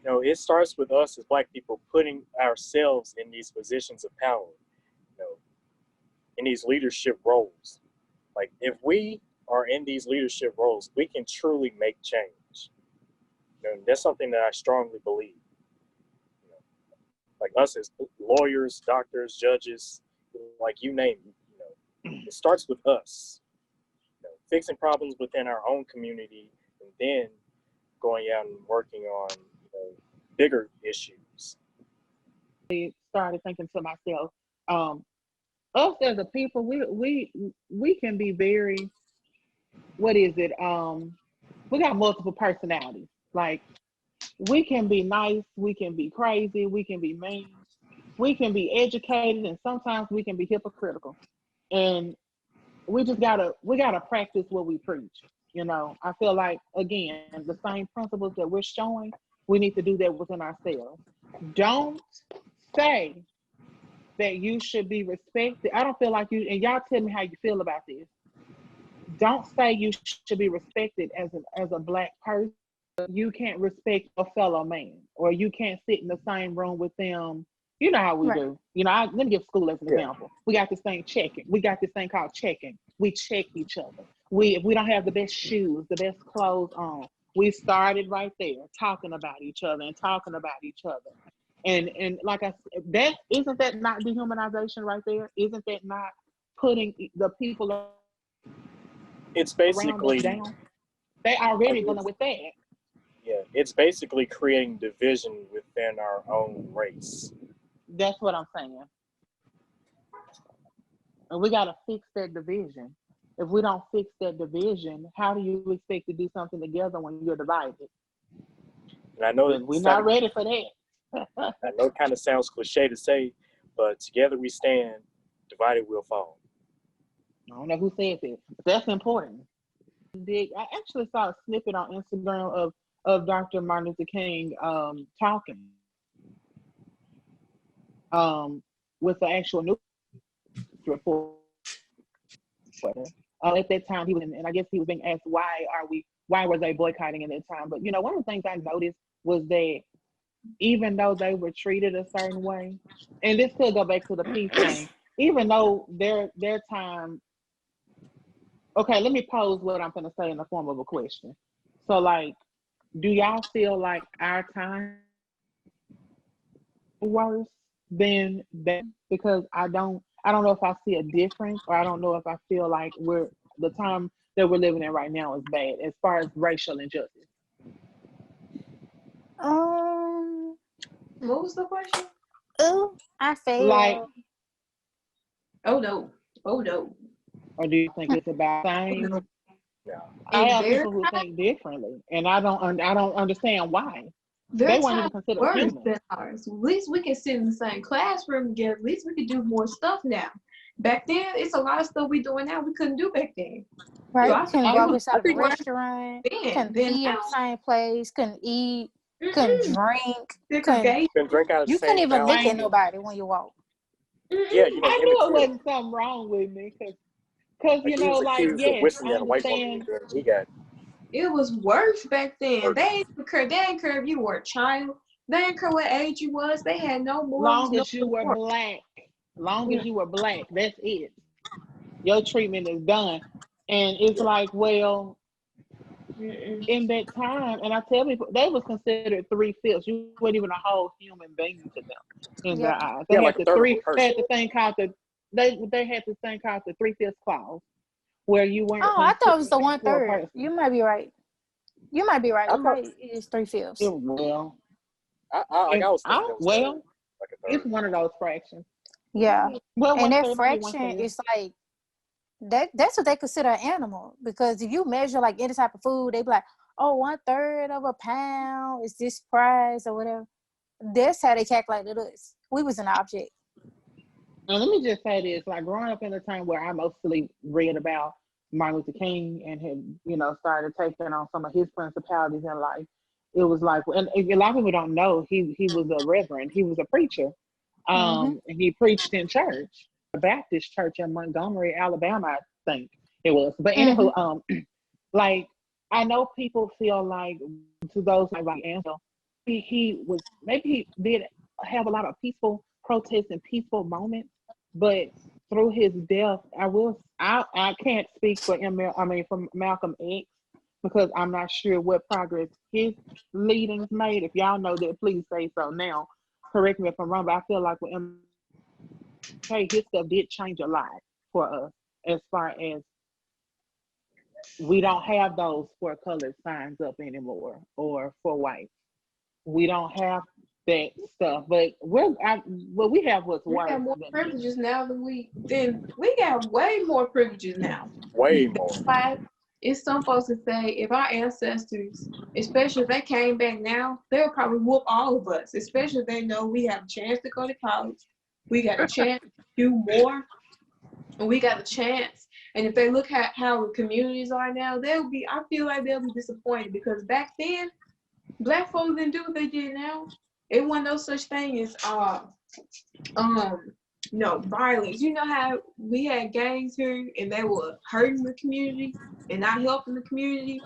It starts with us as Black people putting ourselves in these positions of power, you know, in these leadership roles. Like if we are in these leadership roles, we can truly make change. That's something that I strongly believe. You know, like us as lawyers, doctors, judges, like you name it, it starts with us. Fixing problems within our own community, and then going out and working on bigger issues. Started thinking to myself, us as a people, we can be very, what is it? We got multiple personalities. Like we can be nice, we can be crazy, we can be mean, we can be educated, and sometimes we can be hypocritical. And we gotta practice what we preach. I feel like, again, the same principles that we're showing, we need to do that within ourselves. Don't say that you should be respected. I don't feel like you, and y'all tell me how you feel about this. Don't say you should be respected as a Black person. You can't respect a fellow man, or you can't sit in the same room with them. You know how we Right. do. Let me give school as an example. We got this thing checking. We got this thing called checking. We check each other. If we don't have the best shoes, the best clothes on, we started right there talking about each other and talking about each other. And like I said, isn't that not dehumanization right there? Isn't that not putting the people It's around us basically, down? They already dealing with that. yeah, it's basically creating division within our own race. That's what I'm saying. And we got to fix that division. If we don't fix that division, how do you expect to do something together when you're divided? And I know We're not ready for that. I know it kind of sounds cliche to say, but together we stand, divided we'll fall. I don't know who said this, but that's important. I actually saw a snippet on Instagram of Dr. Martin Luther King talking with the actual news report. At that time, he was, and I guess he was being asked, why were they boycotting at that time? But one of the things I noticed was that even though they were treated a certain way, and this could go back to the peace thing, even though their time. Okay, let me pose what I'm going to say in the form of a question. So, like, do y'all feel like our time worse than that? Because I don't know if I see a difference, or I don't know if I feel like the time that we're living in right now is bad as far as racial injustice. What was the question? I failed. Like, oh no. Or do you think it's about the same? No. Yeah. I have people who think differently, and I don't understand why. They weren't even considered worse human. than ours. At least we can sit in the same classroom together. At least we can do more stuff now. Back then, it's a lot of stuff we doing now we couldn't do back then. Right? Couldn't walk inside a everywhere restaurant. then. Couldn't Then be in now. the same place. Couldn't eat. Couldn't drink. You can drink out of the You same couldn't even look fountain. at nobody when you walk. Yeah, I knew it wasn't something wrong with me, because he was accused of whistling at a white woman. He got. It was worse back then. They didn't care if you were a child. They didn't care what age you was. They had no morals. Long as you were black. Long as you were black, that's it. Your treatment is done. And it's like, well, in that time, and I tell people, they was considered 3/5. You weren't even a whole human being to them in their eyes. They had the thing called they had this thing called the 3/5 clause, where you weren't. Oh, I thought it was the 1/3. You might be right. You might be right. It's 3/5. Well, it's one of those fractions. Yeah. Well, and that fraction is like that's what they consider an animal, because if you measure like any type of food, they be like, oh, 1/3 of a pound is this price or whatever. That's how they calculated us. We was an object. And let me just say this, like growing up in a time where I mostly read about Martin Luther King and had, started taking on some of his principalities in life, it was like, and a lot of people don't know, he was a reverend, he was a preacher. And he preached in church, a Baptist church in Montgomery, Alabama, I think it was. But anywho, like, I know people feel like, to those like Angel, he did have a lot of peaceful protests and peaceful moments, but through his death, I can't speak for from Malcolm X because I'm not sure what progress his leadings made. If y'all know that, please say so now. Correct me if I'm wrong, but I feel like with MK, his stuff did change a lot for us as far as we don't have those for colored signs up anymore or for white. We don't have that stuff, but what we have what's We worse have more than that. privileges now than we got way more privileges now. Way more. That's why it's some folks that say if our ancestors, especially if they came back now, they'll probably whoop all of us, especially if they know we have a chance to go to college, we got a chance to do more, and we got a chance. And if they look at how the communities are now, I feel like they'll be disappointed because back then, Black folks didn't do what they did now. It wasn't no such thing as violence. You know how we had gangs here and they were hurting the community and not helping the community?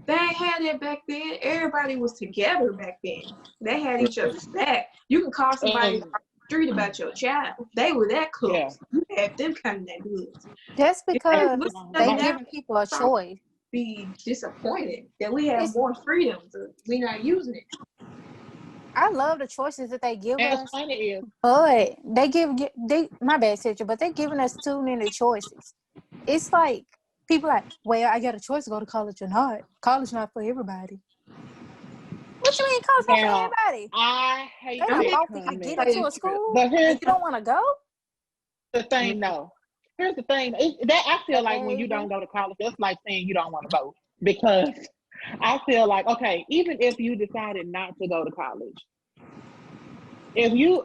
They ain't had that back then. Everybody was together back then. They had each other's back. You can call somebody on the street about your child. They were that close. Yeah. You had them kind of neighborhoods. That's because they now, giving people a choice. be disappointed that we have It's, more freedom. We're not using it. I love the choices that they give That's us, funny is but they my bad sister, but they giving us too many choices. It's like people like, well, I got a choice to go to college or not. College not for everybody. What you mean college not for now everybody? I hate They done that bought you comment. get into a school But and here's you don't want to go? the thing though. Here's the thing. That I feel like when you Baby. don't go to college, that's like saying you don't want to vote. Because I feel like, okay, even if you decided not to go to college, are you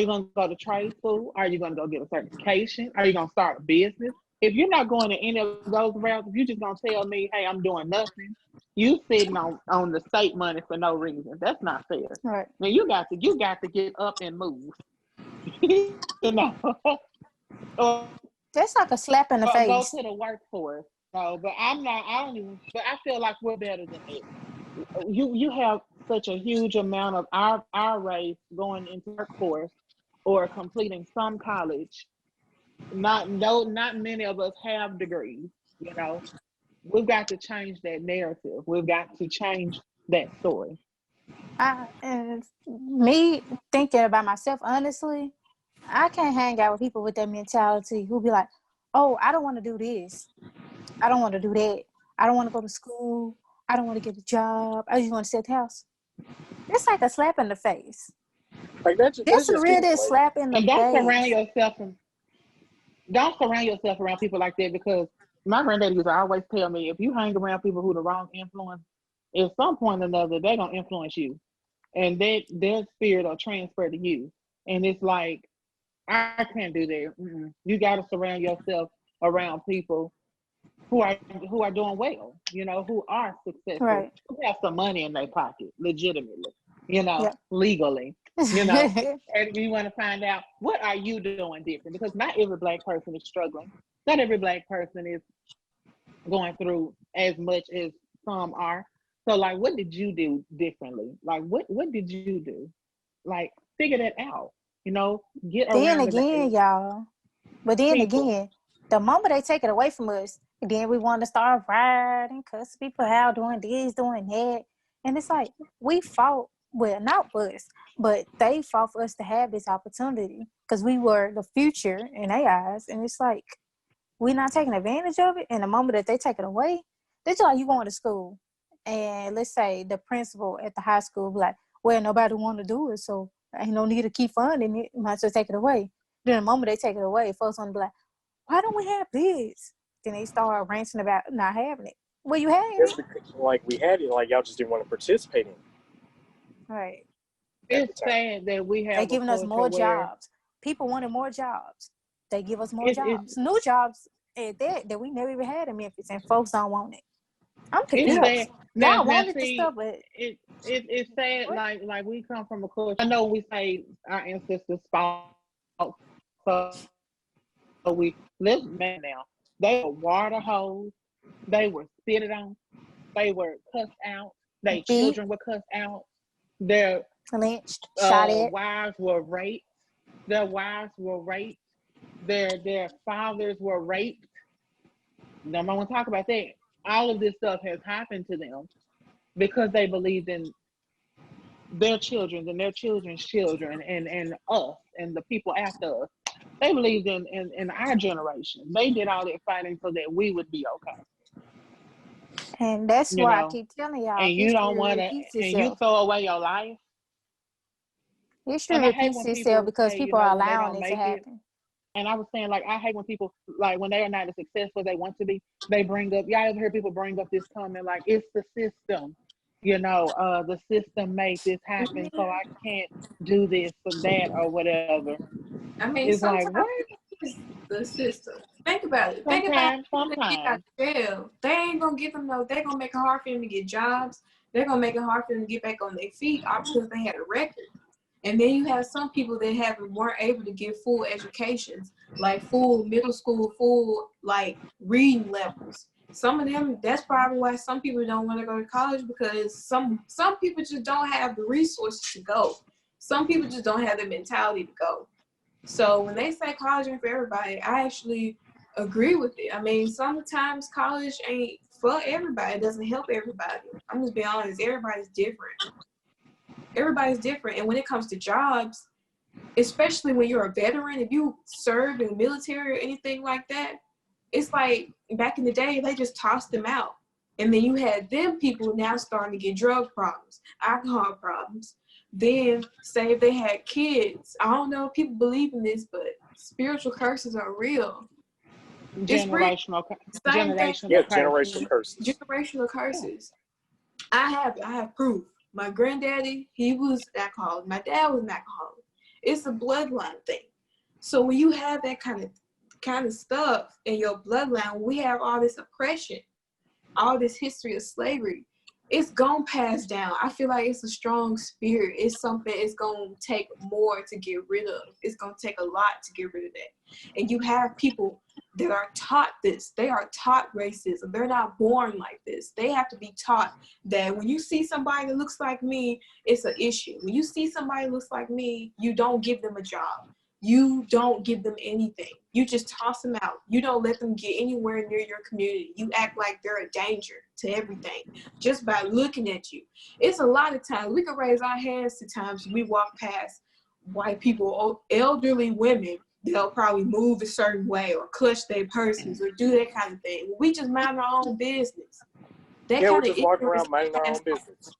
going to go to trade school? Are you going to go get a certification? Are you going to start a business? If you're not going to any of those routes, if you're just going to tell me, hey, I'm doing nothing, you sitting on the state money for no reason. That's not fair. Right. Now you got to get up and move. You know. Or That's like a slap in the go face. to the workforce. No, but but I feel like we're better than it. You have such a huge amount of our race going into workforce or completing some college. Not many of us have degrees, you know. We've got to change that narrative. We've got to change that story. And me thinking about myself, honestly, I can't hang out with people with that mentality who be like, oh, I don't want to do this. I don't want to do that. I don't want to go to school. I don't want to get a job. I just want to sit at the house. It's like a slap in the face. Like that's This just really getting is slap in the And face. don't surround yourself around people like that because my granddaddy used to always tell me if you hang around people who the wrong influence, at some point or another, they're gonna influence you. And their spirit will transfer to you. And it's like, I can't do that. You gotta surround yourself around people who are doing well, you know, who are successful, Right. who have some money in their pocket, legitimately, Yep. legally, and you want to find out what are you doing different because not every Black person is struggling. Not every Black person is going through as much as some are. So like, what did you do differently? Like, what did you do? Like, figure that out, get Then around again, the y'all. But then people. again, the moment they take it away from us, then we want to start rioting, cuss people out, doing this, doing that. And it's like, we fought, well, not us, but they fought for us to have this opportunity because we were the future in their eyes. And it's like, we're not taking advantage of it. And the moment that they take it away, they're just like, you going to school. And let's say the principal at the high school be like, well, nobody want to do it, so ain't no need to keep funding it. Might as well take it away. Then the moment they take it away, folks want to be like, why don't we have this? Then they start ranting about not having it. Well, you had That's it. because, like we had it, like y'all just didn't want to participate in it Right. at the It's time. sad that we They have a giving us culture more where jobs. People wanted more jobs. They give us more it's jobs. New jobs at that we never even had in Memphis, and folks don't want it. I'm it's confused. sad. Now Y'all wanted this see, stuff, but it's sad. what? Like we come from a culture. I know we say our ancestors fought, so we listen now. They were water holes. They were spitted on. They were cussed out. Their Beat. children were cussed out. Their lynched, shot at. wives were raped. Their wives were raped. Their fathers were raped. Nobody want to talk about that. All of this stuff has happened to them because they believed in their children and their children's children and us and the people after us. They believed in our generation. They did all that fighting so that we would be okay. And that's You why I know, keep telling y'all, and you don't history want to, repeats and you itself. throw away your life. History And I hate repeats when itself people because say, people are when they allowing don't it to make it. happen. And I was saying, like, I hate when people, like, when they are not as successful as they want to be, they bring up, y'all ever heard people bring up this comment, like, it's the system. The system made this happen, so I can't do this or that or whatever. I mean, It's like, sometimes what? it's the system. Think about it. Think about people that get out Sometimes. of jail. They ain't gonna give them they're gonna make it hard for them to get jobs. They're gonna make it hard for them to get back on their feet all because they had a record. And then you have some people that weren't able to get full educations, like full middle school, full like reading levels. Some of them, that's probably why some people don't want to go to college, because some people just don't have the resources to go. Some people just don't have the mentality to go. So when they say college ain't for everybody, I actually agree with it. I mean, sometimes college ain't for everybody. It doesn't help everybody. I'm just being honest. Everybody's different. Everybody's different. And when it comes to jobs, especially when you're a veteran, if you served in the military or anything like that, it's like back in the day, they just tossed them out. And then you had them people now starting to get drug problems, alcohol problems. Then say if they had kids, I don't know if people believe in this, but spiritual curses are real. It's real. Generational Yeah, curses. generational curses. Generational curses. I have proof. My granddaddy, he was an alcoholic. My dad was an alcoholic. It's a bloodline thing. So when you have that kind of stuff in your bloodline, we have all this oppression, all this history of slavery. It's gonna pass down. I feel like it's a strong spirit. It's something it's gonna take more to get rid of. It's gonna take a lot to get rid of that. And you have people that are taught this. They are taught racism. They're not born like this. They have to be taught that when you see somebody that looks like me, it's an issue. When you see somebody that looks like me, you don't give them a job. You don't give them anything. You just toss them out. You don't let them get anywhere near your community. You act like they're a danger to everything just by looking at you. It's a lot of times we can raise our hands to times we walk past white people, elderly women. They'll probably move a certain way or clutch their purses or do that kind of thing. We just mind our own business. We're just walking around minding our own business.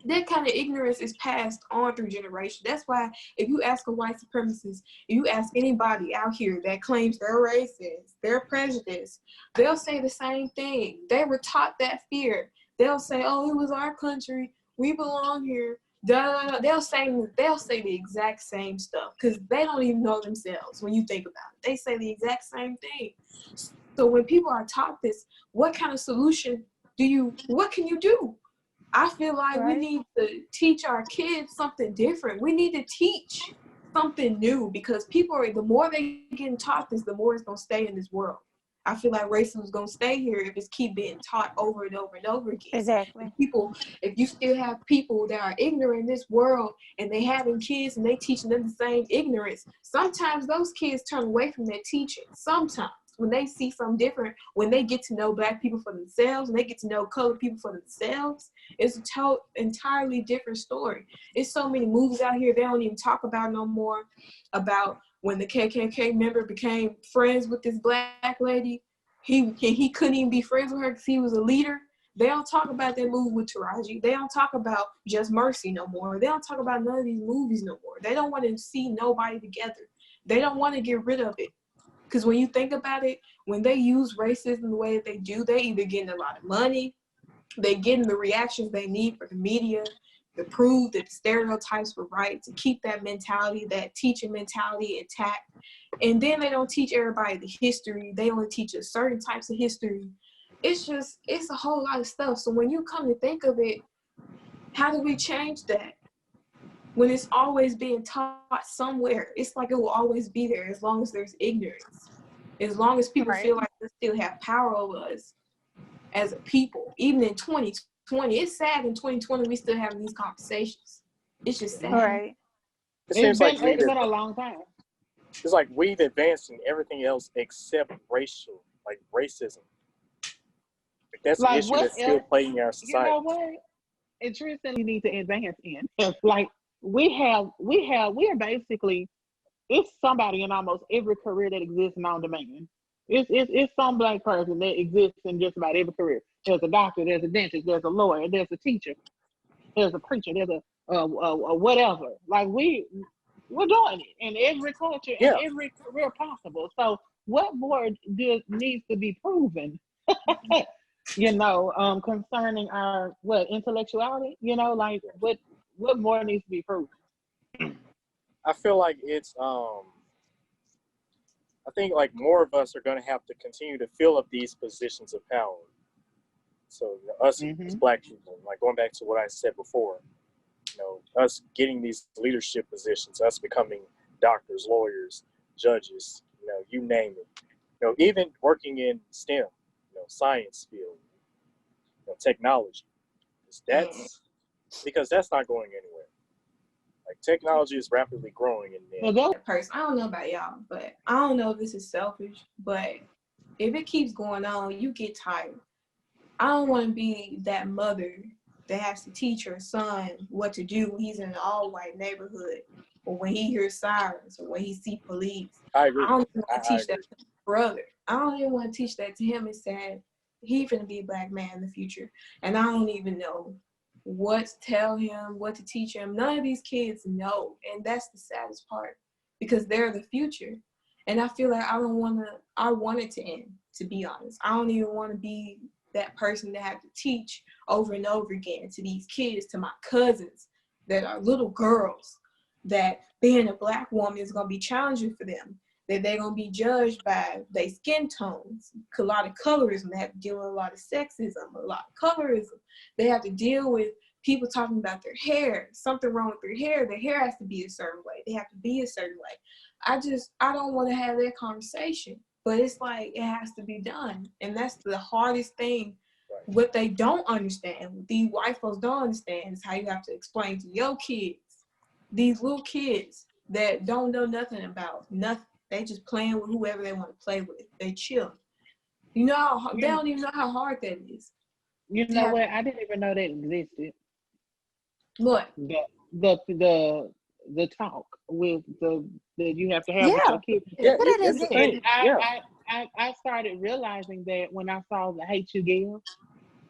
That kind of ignorance is passed on through generations. That's why if you ask a white supremacist, if you ask anybody out here that claims they're racist, they're prejudiced, they'll say the same thing. They were taught that fear. They'll say, oh, it was our country. We belong here. They'll say the exact same stuff because they don't even know themselves when you think about it. They say the exact same thing. So when people are taught this, what kind of solution what can you do? I feel like we need to teach our kids something different. We need to teach something new because the more they get taught this, the more it's going to stay in this world. I feel like racism is going to stay here if it's keep being taught over and over and over again. Exactly. If you still have people that are ignorant in this world and they having kids and they teaching them the same ignorance, sometimes those kids turn away from their teaching. Sometimes. When they see something different, when they get to know Black people for themselves, and they get to know colored people for themselves, it's a entirely different story. It's so many movies out here they don't even talk about no more, about when the KKK member became friends with this Black lady. He couldn't even be friends with her because he was a leader. They don't talk about that movie with Taraji. They don't talk about Just Mercy no more. They don't talk about none of these movies no more. They don't want to see nobody together. They don't want to get rid of it. Because when you think about it, when they use racism the way that they do, they either getting a lot of money, they getting the reactions they need for the media to prove that the stereotypes were right, to keep that mentality, that teaching mentality intact. And then they don't teach everybody the history. They only teach us certain types of history. It's a whole lot of stuff. So when you come to think of it, how do we change that? When it's always being taught somewhere, it's like it will always be there as long as there's ignorance. As long as people feel like they still have power over us as a people, even in 2020, 2020. It's sad in 2020 we still having these conversations. It's just sad. Right. It seems like it's been a long time. it's like we've advanced in everything else except racism. Like that's an issue that's still plaguing our society. You know what? It's recently we need to advance in. Like we are basically, it's somebody in almost every career that exists on demand. It's some Black person that exists in just about every career. There's a doctor, there's a dentist, there's a lawyer, there's a teacher, there's a preacher, there's a whatever. Like we're doing it in every culture, in every career possible. So what more needs to be proven? Concerning our intellectuality, like what more needs to be proven? I feel like it's I think like more of us are going to have to continue to fill up these positions of power. So us as Black people, like going back to what I said before, us getting these leadership positions, us becoming doctors, lawyers, judges, you name it. Even working in STEM, science field, technology. Because that's not going anywhere. Like technology is rapidly growing in that person. I don't know about y'all, but I don't know if this is selfish, but if it keeps going on, you get tired. I don't want to be that mother that has to teach her son what to do when he's in an all-white neighborhood, or when he hears sirens, or when he sees police. I agree. I don't even want to teach that to my brother. I don't even want to teach that to him. It's sad. He's going to be a Black man in the future, and I don't even know what to tell him, what to teach him. None of these kids know, and that's the saddest part, because they're the future. And I feel like I want it to end, to be honest. I don't even want to be that person that have to teach over and over again to these kids, to my cousins that are little girls, that being a Black woman is going to be challenging for them, that they're going to be judged by their skin tones, a lot of colorism. They have to deal with a lot of sexism, a lot of colorism. They have to deal with people talking about their hair, something wrong with their hair. Their hair has to be a certain way. They have to be a certain way. I don't want to have that conversation, but it's like, it has to be done. And that's the hardest thing. Right. What they don't understand, what these white folks don't understand, is how you have to explain to your kids, these little kids that don't know nothing about nothing. They just playing with whoever they want to play with. They chill. They don't even know how hard that is. You know what? I didn't even know that existed. What? The talk with that you have to have with your kids. Yeah, it's the thing. I started realizing that when I saw The Hate You Give,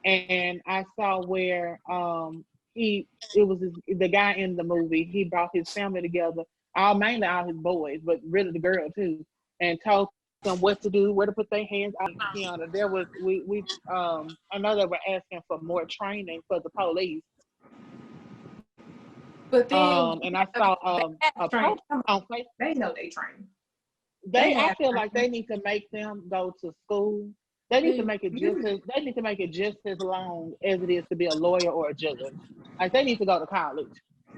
and I saw where the guy in the movie, he brought his family together, mainly all his boys, but really the girl too, and told them what to do, where to put their hands on. There was I know they were asking for more training for the police. But then and I saw a post on Facebook. They know they train. I feel like they need to make them go to school. They need to make it just as long as it is to be a lawyer or a judge. Like they need to go to college.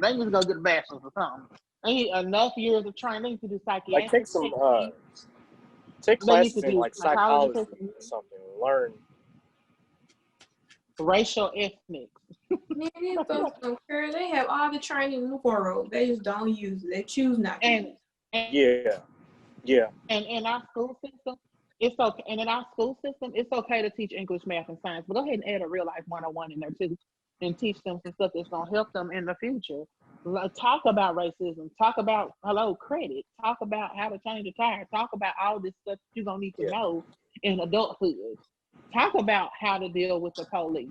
They need to go get a bachelor's or something. They need enough years of training. They need to do psychiatric. Like take classes in like psychology or something. Learn racial ethnics. Man, these folks don't care. They have all the training in the world. They just don't use it. They choose not to. Yeah. And in our school system, it's okay. And in our school system, it's okay to teach English, math, and science. But go ahead and add a real life 101 in there too, and teach them some stuff that's gonna help them in the future. Talk about racism. Talk about credit. Talk about how to change a tire. Talk about all this stuff you're gonna need to know in adulthood. Talk about how to deal with the police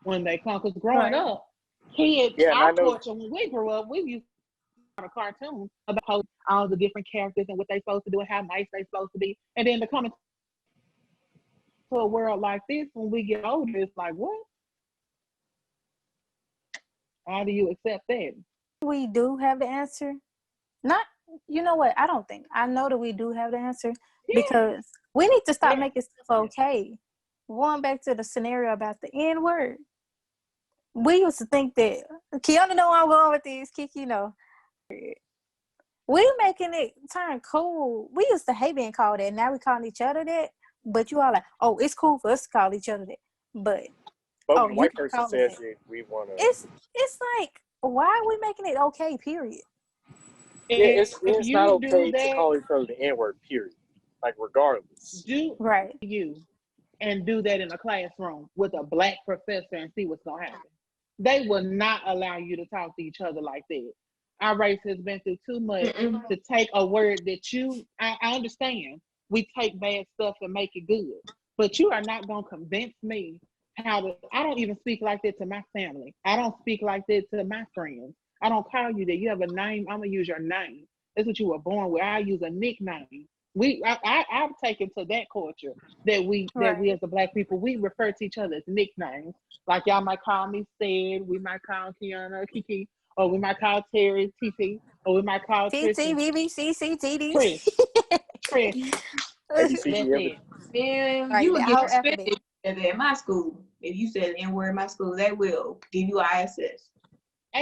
when they come. Because growing up, kids, our culture, when we grew up, we used to a cartoon about all the different characters and what they're supposed to do and how nice they're supposed to be. And then to come into a world like this, when we get older, it's like, what? How do you accept that? We do have the answer. You know what? I don't think. I know that we do have the answer because we need to stop making stuff okay. Going back to the scenario about the N word, we used to think that, Kiana know where I'm going with these, Kiki know. We making it turn cool. We used to hate being called that. Now we calling each other that. But you all like, oh, it's cool for us to call each other that. But But Oh, when a you white can person call says it. it, we want to. It's like, why are we making it okay? Period. Yeah, If it's not you do okay to that, call each other the N word. Period. Like regardless. do Right. you and do that in a classroom with a black professor and see what's gonna happen. They will not allow you to talk to each other like that. Our race has been through too much Mm-mm. to take a word that I understand. We take bad stuff and make it good. But you are not gonna convince me how to I don't even speak like that to my family. I don't speak like that to my friends. I don't call you that. You have a name, I'm gonna use your name. That's what you were born with. I use a nickname. I've taken to that culture that we Right. as the black people we refer to each other as nicknames. Like y'all might call me Sid, we might call Kiana Kiki, or we might call Terry TT, or we might call T T Tristan B B C C T D. Chris. Chris, ABCD that's everything. it. Man, Right, you the would get whole suspended alphabet. at my school. If you said the N word in my school, they will give you ISS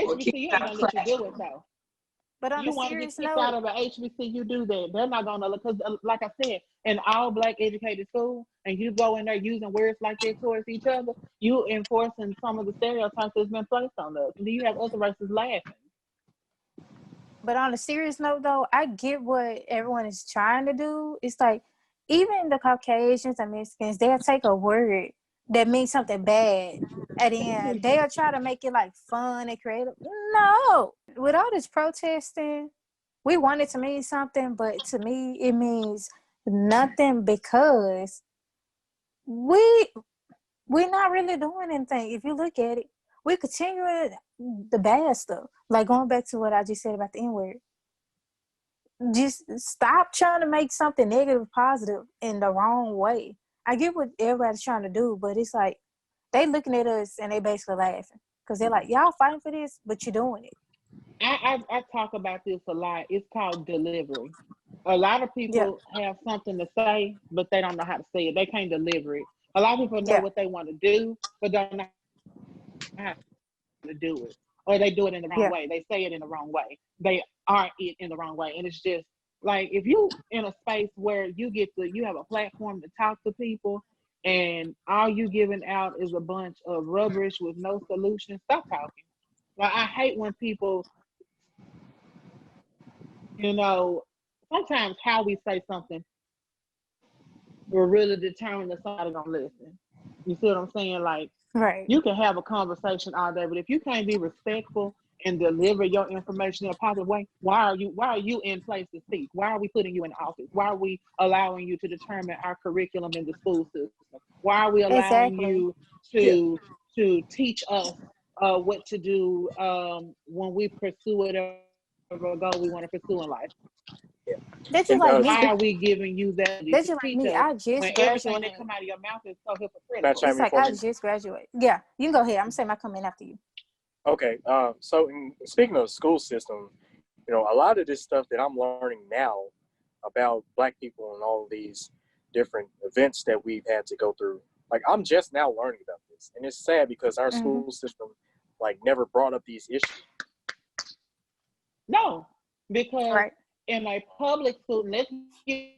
or kick HBCU you ain't out of gonna let you class. do it though. But on a You want to get serious kicked out note, of an HBCU, do that. They're not gonna look because, like I said, in all black educated school, and you go in there using words like that towards each other, you enforcing some of the stereotypes that's been placed on us. And then you have other races laughing. though, I get what everyone is trying to do. It's like even the Caucasians and Mexicans, they'll take a word that means something bad, and then they'll try to make it like fun and creative. No, with all this protesting, we want it to mean something, but to me, it means nothing because we we're not really doing anything. If you look at it, we're continuing the bad stuff. Like going back to what I just said about the N word. Just stop trying to make something negative positive in the wrong way. I get what everybody's trying to do, but it's like they looking at us and they basically laughing because they're like, y'all fighting for this, but you're doing it. I talk about this a lot. It's called delivery. A lot of Yeah, people have something to say, but they don't know how to say it. They can't deliver it. A lot of people know yeah, what they want to do, but don't know how to do it, or they do it in the wrong yeah. way. They say it in the wrong way. They are it in the wrong way, and it's just like if you in a space where you have a platform to talk to people, and all you giving out is a bunch of rubbish with no solution. Stop talking. Like I hate when people, you know, sometimes how we say something will really determine if somebody gonna listen. You see what I'm saying? Like Right. you can have a conversation all day, but if you can't be respectful and deliver your information in a positive way, why are you in place to speak? Why are we putting you in office? Why are we allowing you to determine our curriculum in the school system? Why are we allowing Exactly. you Yeah. to teach us what to do when we pursue whatever goal we want to pursue in life? Yeah. That's just And like Why me. are we giving you that to That's just like teach me. us I when just everything that graduated. come out of your mouth is so not hypocritical? It's chime in like for I me. just graduated. Yeah, you can go ahead. I'm gonna say my comment after you. Okay. So speaking of the school system, a lot of this stuff that I'm learning now about Black people and all of these different events that we've had to go through, like I'm just now learning about this, and it's sad because our Mm-hmm. school system like never brought up these issues. No, because Right. in a public school, let's get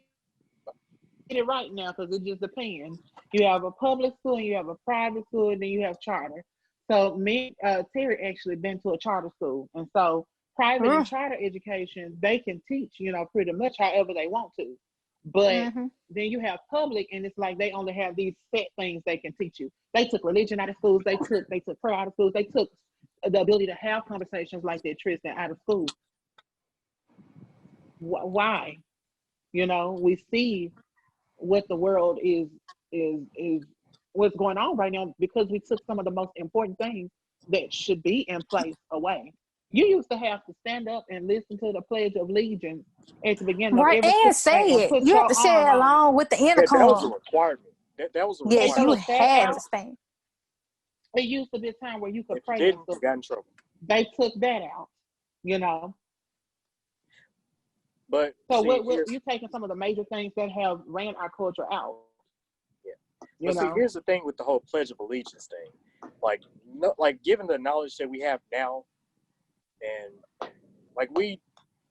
it right now because it just depends. You have a public school, and you have a private school, and then you have charter. So me, Terry actually been to a charter school, and so private and charter education, they can teach, pretty much however they want to. But Mm-hmm. then you have public, and it's like they only have these set things they can teach you. They took religion out of schools. They took prayer out of schools. They took the ability to have conversations like that, Tristan, out of school. Why? We see what the world is what's going on right now because we took some of the most important things that should be in place away. You used to have to stand up and listen to the Pledge of Allegiance at the beginning of Right, every and school day say and it. put You have your to say arm it on it. along with the That was a intercom. requirement. That was a They Yes, requirement. you took that had to out. stand. It used to be a time where you could If you pray in didn't, you school. got in trouble. They took that out, you know. But So see, what you taking some of the major things that have ran our culture out, yeah. you But see, know. here's the thing with the whole Pledge of Allegiance thing. Like, no, like given the knowledge that we have now, and like we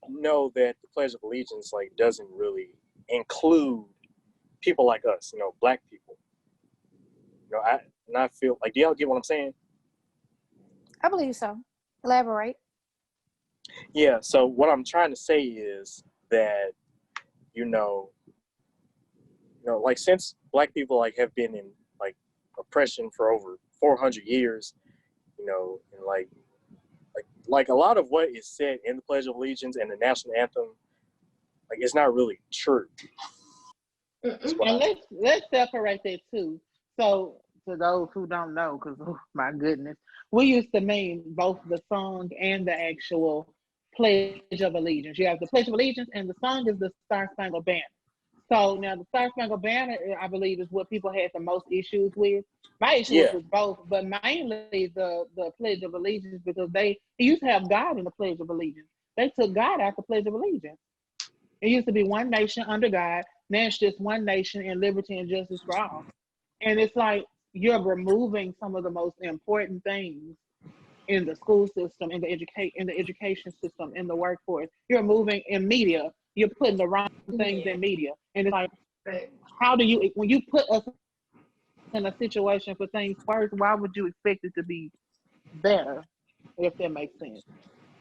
know that the Pledge of Allegiance like doesn't really include people like us, Black people. And I feel like, do y'all get what I'm saying? I believe so. Elaborate. Yeah. So what I'm trying to say is that, you know, like since Black people like have been in like oppression for over 400 years, and like a lot of what is said in the Pledge of Allegiance and the national anthem, like it's not really true. And let's separate that too. So for those who don't know, because oh my goodness, we used to mean both the song and the actual Pledge of Allegiance. You have the Pledge of Allegiance, and the song is the Star Spangled Banner. So now the Star Spangled Banner, I believe, is what people had the most issues with. My issue was Yeah. with both, but mainly the Pledge of Allegiance, because they used to have God in the Pledge of Allegiance. They took God out the Pledge of Allegiance. It used to be one nation under God. Now it's just one nation and liberty and justice for all. And it's like you're removing some of the most important things in the school system, in the education system, in the workforce. You're moving in media. You're putting the wrong things in media. And it's like, how do you, when you put us in a situation for things worse, why would you expect it to be better, if that makes sense?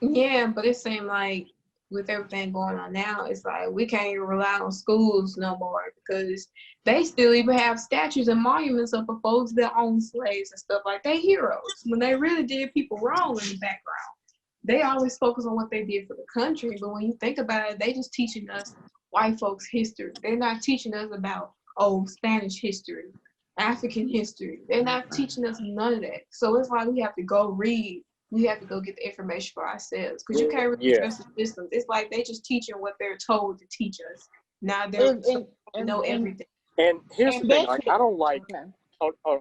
Yeah, but it seemed like with everything going on now, it's like we can't even rely on schools no more because they still even have statues and monuments up for folks that own slaves and stuff like they heroes when they really did people wrong in the background. They always focus on what they did for the country, but when you think about it, they just teaching us white folks' history. They're not teaching us about Spanish history, African history. They're not teaching us none of that. So it's like we have to go read. We have to go get the information for ourselves because you can't really trust the systems. It's like they just teaching what they're told to teach us. Now they're know everything. And here's the thing: like I don't like. Hold on.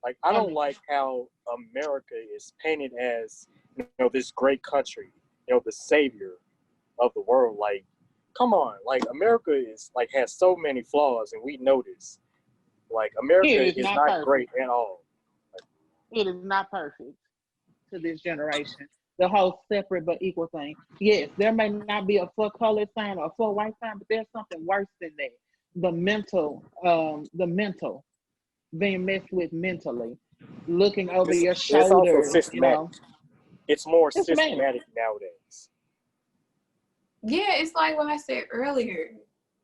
Like I don't like how America is painted as this great country, the savior of the world. Like, come on, like America is like has so many flaws, and we know this. Like America is not great at all. It is not perfect to this generation. The whole separate but equal thing. Yes, there may not be a full colored sign or a full white sign, but there's something worse than that. The mental being messed with mentally, looking over your shoulder. It's also systematic. It's more systematic nowadays. Yeah, it's like what I said earlier.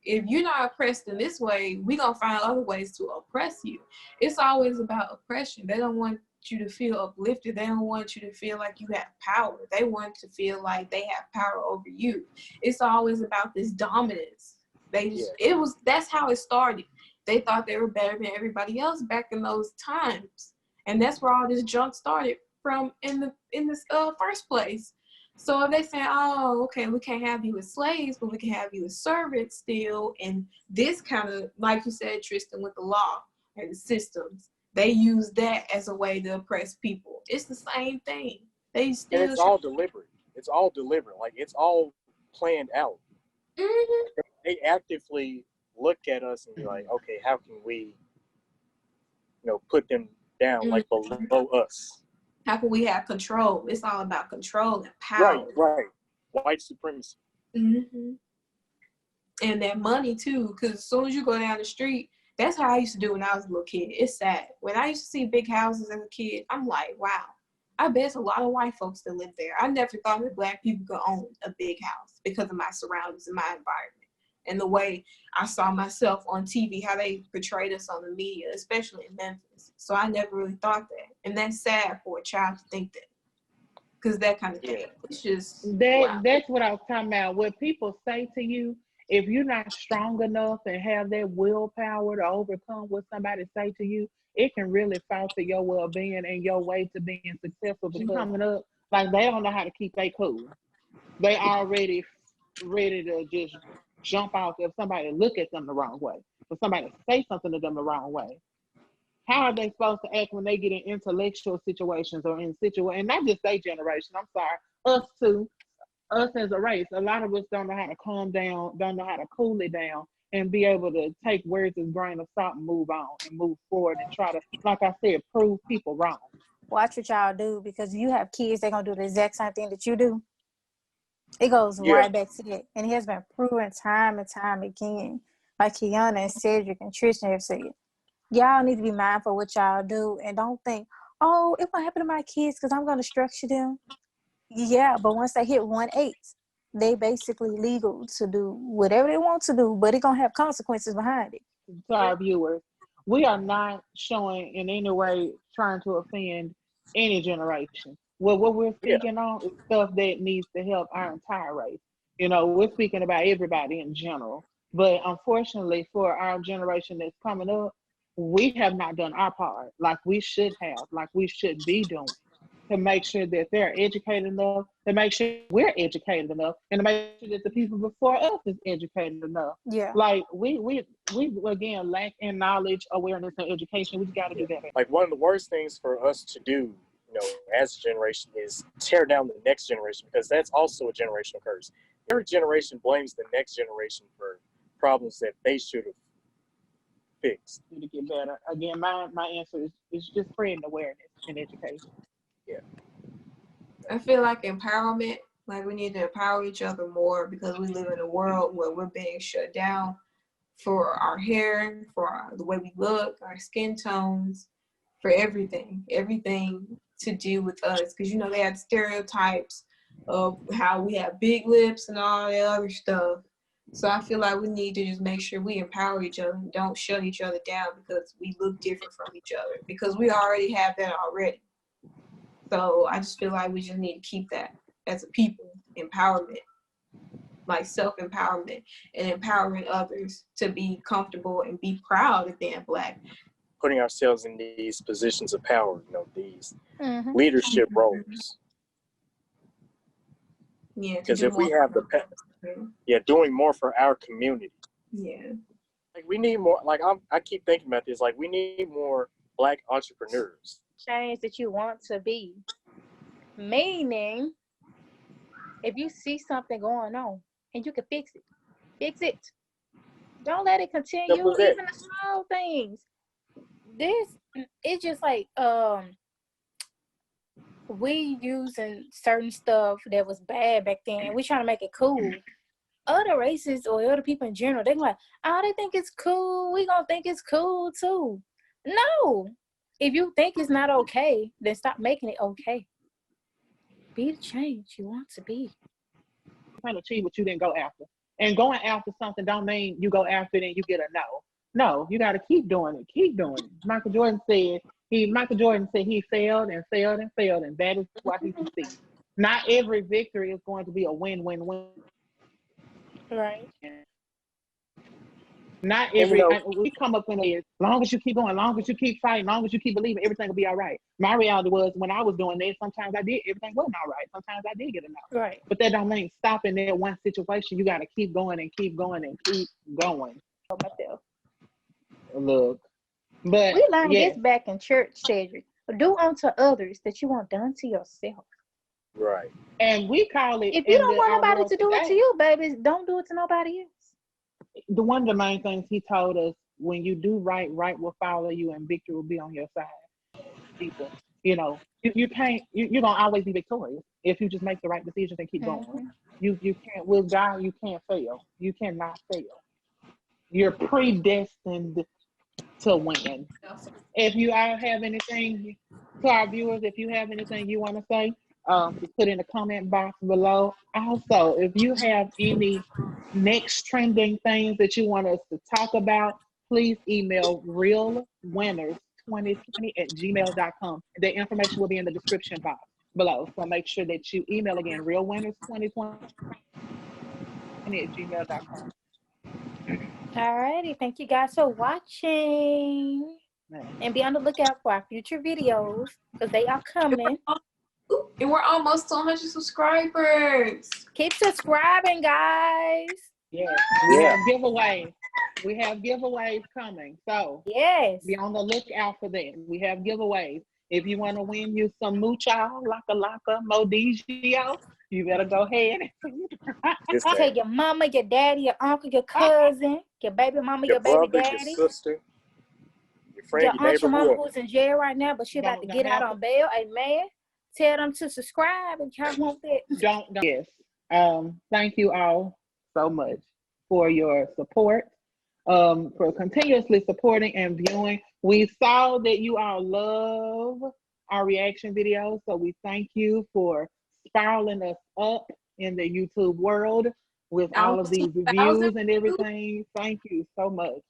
If you're not oppressed in this way, we're going to find other ways to oppress you. It's always about oppression. They don't want you to feel uplifted. They don't want you to feel like you have power. They want to feel like they have power over you. It's always about this dominance. That's how it started. They thought they were better than everybody else back in those times. And that's where all this junk started from in this first place. So if they say, oh, okay, we can't have you as slaves, but we can have you as servants still, and this kind of, like you said, Tristan, with the law and the systems, they use that as a way to oppress people. It's the same thing. They still. And it's all deliberate. It's all deliberate. Like it's all planned out. Mm-hmm. They actively look at us and be like, okay, how can we, put them down like below us? How can we have control? It's all about control and power. Right. White supremacy. Mm-hmm. And that money too, because as soon as you go down the street, that's how I used to do when I was a little kid. It's sad. When I used to see big houses as a kid, I'm like, wow, I bet it's a lot of white folks that live there. I never thought that Black people could own a big house because of my surroundings and my environment. And the way I saw myself on TV, how they portrayed us on the media, especially in Memphis. So I never really thought that. And that's sad for a child to think that. Because that kind of thing. It's just that's what I was talking about. What people say to you, if you're not strong enough and have that willpower to overcome what somebody say to you, it can really foster your well-being and your way to being successful. Because coming up, like they don't know how to keep their cool. They already ready to just jump off if somebody look at them the wrong way, if somebody say something to them the wrong way. How are they supposed to act when they get in intellectual situations or in situations, and not just their generation, I'm sorry, us too, us as a race, a lot of us don't know how to calm down, don't know how to cool it down and be able to take words as grain of salt and move on and move forward and try to, like I said, prove people wrong. Watch what y'all do, because if you have kids, they're going to do the exact same thing that you do. It goes right back to that. And it has been proven time and time again. Like Kiana and Cedric and Tristan have said, Y'all need to be mindful of what y'all do and don't think, oh, it won't happen to my kids because I'm going to structure them. Yeah, but once they hit 1/8, they basically legal to do whatever they want to do, but it's going to have consequences behind it. To our viewers, we are not showing in any way trying to offend any generation. Well, what we're Yeah. speaking on is stuff that needs to help our entire race. You know, we're speaking about everybody in general. But unfortunately, for our generation that's coming up, we have not done our part like we should have, like we should be doing, to make sure that they're educated enough, to make sure we're educated enough, and to make sure that the people before us is educated enough. Yeah. Like we again lack in knowledge, awareness, and education. We just got to do that. Like one of the worst things for us to do, as a generation, is tear down the next generation, because that's also a generational curse. Every generation blames the next generation for problems that they should have fixed. To get better. Again, my answer is just spreading awareness and education. Yeah. I feel like empowerment, like we need to empower each other more, because we live in a world where we're being shut down for our hair, for the way we look, our skin tones, for everything to do with us. Because, they have stereotypes of how we have big lips and all that other stuff. So I feel like we need to just make sure we empower each other and don't shut each other down because we look different from each other, because we already have that already. So I just feel like we just need to keep that as a people, empowerment, like self-empowerment, and empowering others to be comfortable and be proud of being Black. Putting ourselves in these positions of power, these leadership roles. Yeah, because if we have doing more for our community. Yeah. Like we need more. Like I keep thinking about this. Like we need more Black entrepreneurs. Change that you want to be. Meaning, if you see something going on and you can fix it. Don't let it continue. Even the small things. It's just like we using certain stuff that was bad back then. We trying to make it cool. Other races or other people in general, they're like, oh, they think it's cool. We gonna think it's cool too. No. If you think it's not okay, then stop making it okay. Be the change you want to be. You're trying to achieve what you didn't go after. And going after something don't mean you go after it and you get a no. No, you got to keep doing it. Keep doing it. Michael Jordan said he failed and failed and failed, and that is why he succeeded. Not every victory is going to be a win-win-win. Right. Not every, we come up in it, as long as you keep going, as long as you keep fighting, as long as you keep believing, everything will be all right. My reality was, when I was doing that, sometimes everything wasn't all right. Sometimes I did get enough. Right. But that don't mean stopping that one situation. You got to keep going and keep going and keep going. Myself. Look. But we learned this back in church, Cedric. Do unto others that you want done to yourself. Right. And we call it. If you don't want nobody to do it to you, baby, don't do it to nobody else. One of the main things he told us: when you do right, right will follow you, and victory will be on your side. People, you can't. You're gonna always be victorious if you just make the right decisions and keep going. You can't. With God, you can't fail. You cannot fail. You're predestined to win. If you have anything to our viewers, if you have anything you want to say, just put in the comment box below. Also, if you have any next trending things that you want us to talk about, please email realwinners2020@gmail.com. The information will be in the description box below. So make sure that you email again, realwinners2020@gmail.com. Alrighty, thank you guys for watching. And be on the lookout for our future videos, because they are coming. And we're almost to 100 subscribers. Keep subscribing, guys. Yes, we have giveaways. We have giveaways coming. So yes, be on the lookout for that. We have giveaways. If you want to win you some mucho, laka, modizio, you better go ahead. Take your mama, your daddy, your uncle, your cousin, your baby mama, your baby brother, daddy, your sister, your friend, your your aunt, your neighbor, mama who's in jail right now, but she about to get out on bail. Amen. Tell them to subscribe and y'all want that. Don't. Yes. Thank you all so much for your support. for continuously supporting and viewing. We saw that you all love our reaction videos, so we thank you for spiraling us up in the YouTube world with all of Almost these 2,000. views and everything. Thank you so much.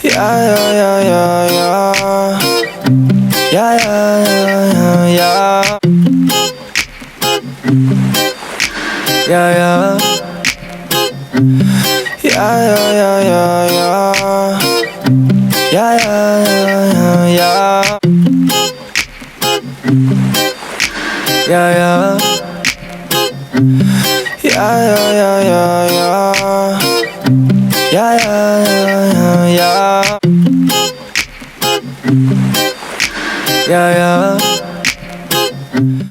Yeah, yeah, yeah, yeah, yeah. Yeah, yeah, yeah, yeah, yeah. Yeah, yeah. Yeah, yeah, yeah, yeah, yeah. Yeah, yeah, yeah, yeah, yeah. Yeah, yeah. Yeah, yeah, yeah,